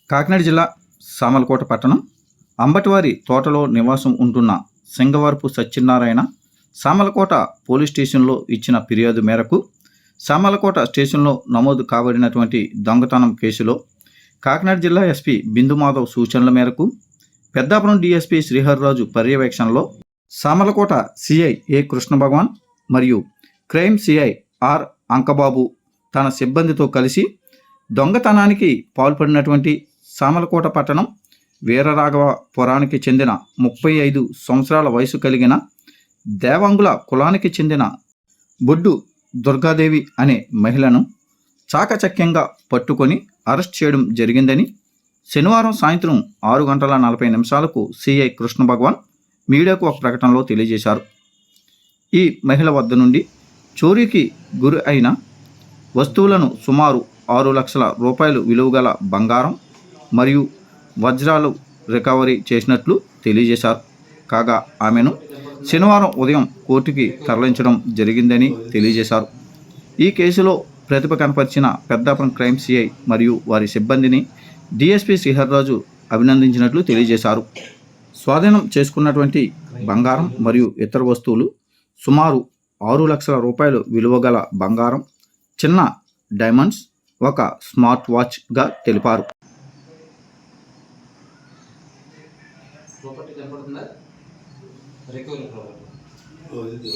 కాకినాడ జిల్లా సామలకోట పట్టణం అంబటివారి తోటలో నివాసం ఉంటున్న సింగవరపు సత్యనారాయణ సామలకోట పోలీస్ స్టేషన్లో ఇచ్చిన ఫిర్యాదు మేరకు సామలకోట స్టేషన్లో నమోదు కాబడినటువంటి దొంగతనం కేసులో కాకినాడ జిల్లా ఎస్పీ బిందుమాధవ్ సూచనల మేరకు పెద్దాపురం డీఎస్పీ శ్రీహరిరాజు పర్యవేక్షణలో సామలకోట సిఐ ఏ కృష్ణ భగవాన్ మరియు క్రైమ్ సిఐ ఆర్ అంకబాబు తన సిబ్బందితో కలిసి దొంగతనానికి పాల్పడినటువంటి సామలకోట పట్టణం వీరరాఘవపురానికి చెందిన 35 సంవత్సరాల వయసు కలిగిన దేవంగుల కులానికి చెందిన బొడ్డు దుర్గాదేవి అనే మహిళను చాకచక్యంగా పట్టుకొని అరెస్ట్ చేయడం జరిగిందని శనివారం సాయంత్రం 6:40 సిఐ కృష్ణ భగవాన్ మీడియాకు ఒక ప్రకటనలో తెలియజేశారు. ఈ మహిళ వద్ద నుండి చోరీకి గురి అయిన వస్తువులను సుమారు 6 లక్షల రూపాయలు విలువగల బంగారం మరియు వజ్రాలు రికవరీ చేసినట్లు తెలియజేశారు. కాగా ఆమెను శనివారం ఉదయం కోర్టుకి తరలించడం జరిగిందని తెలియజేశారు. ఈ కేసులో ప్రతిభ కనపరిచిన పెద్దాపురం క్రైమ్ సిఐ మరియు వారి సిబ్బందిని డిఎస్పీ శ్రీహరిరాజు అభినందించినట్లు తెలియజేశారు. స్వాధీనం చేసుకున్నటువంటి బంగారం మరియు ఇతర వస్తువులు సుమారు 6 లక్షల రూపాయలు విలువగల బంగారం, చిన్న డైమండ్స్, ఒక స్మార్ట్ వాచ్గా తెలిపారు. Recovery property